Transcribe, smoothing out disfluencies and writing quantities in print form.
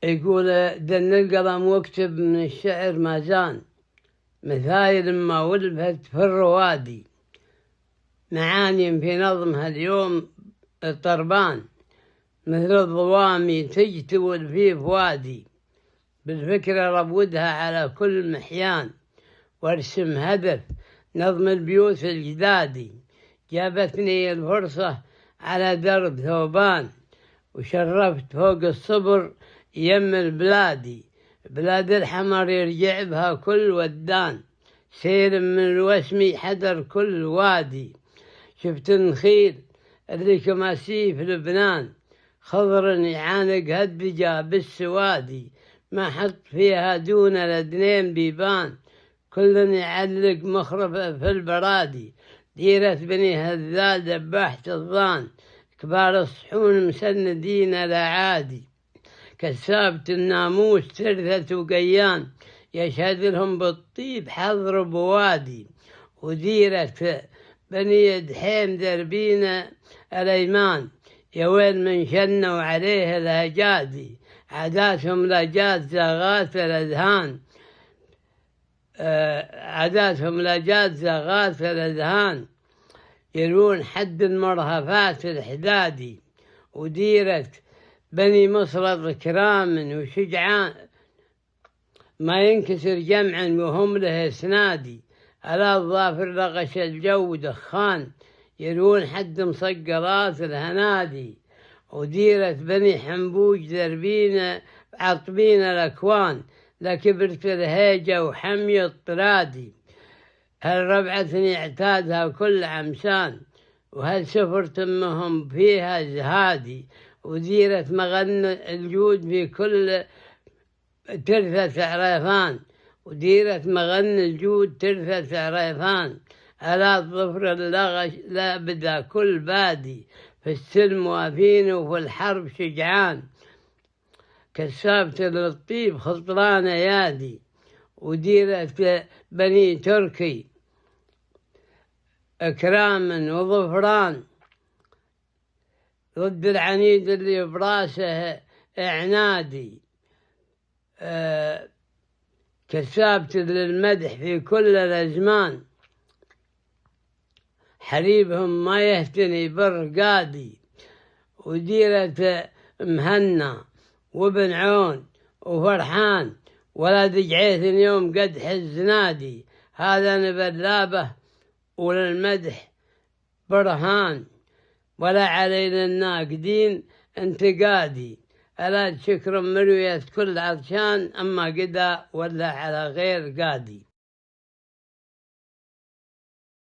يقول دن القلم واكتب من الشعر ما زان، مثايل ما ولفت في الروادي، معاني في نظمها اليوم الطربان، مثل الضوامي تجتول في فوادي، بالفكرة ربودها على كل محيان، وارسم هدف نظم البيوت الجدادي. جابتني الفرصة على درب ثوبان، وشرفت فوق الصبر يم البلادي، بلاد الحمر يرجع بها كل ودان، سير من الوسمي حذر كل وادي. شفت النخيل اللي كماسيه في لبنان، خضر يعانق هالدجا بالسوادي، ما حط فيها دون الأدنين بيبان، كل يعلق مخرفة في البرادي. ديرة بني هذال دباحة الظان، كبار الصحون مسندين الأعادي، كسابة الناموس ترثة وقيان، يشهد لهم بالطيب حضر بوادي. وديرة بني دحيم دربينا الأيمان، يا ويل من شنوا عليه الهجادي، عاداتهم لجات زاغات الأذهان، عاداتهم لجات زاغات الأذهان، يرون حد المرهفات الحدادي. وديرة بني مصر كرام وشجعان، ما ينكسر جمعا وهم له اسنادي، على الظافر لغش الجو دخان، يرون حد مصقرات الهنادي. وديرة بني حنبوج دربين عطبين الأكوان، لكبرت الهيجة وحمي الطرادي، هل ربعة اعتادها كل عمسان، وهل سفر تمهم فيها زهادي. وديرة مغن الجود في كل ترثة عريفان، وديرة مغن الجود ترثة عريفان، على الظفر اللغش لا بدا كل بادي، في السلم وافين وفي الحرب شجعان، كسابة للطيب خطران يادي. وديرة بني تركي إكراما وظفران، ضد العنيد اللي براسه إعنادي، كسابة للمدح في كل الأزمان، حريبهم ما يهتني برقادي. وديرة مهنا وابن عون وفرحان، ولد جعيث يوم قدح الزنادي، هذا نبلابه وللمدح برهان، ولا علينا الناقدين انتقادي، ألا شكر مروية كل عطشان، أما قدا ولا على غير قادي.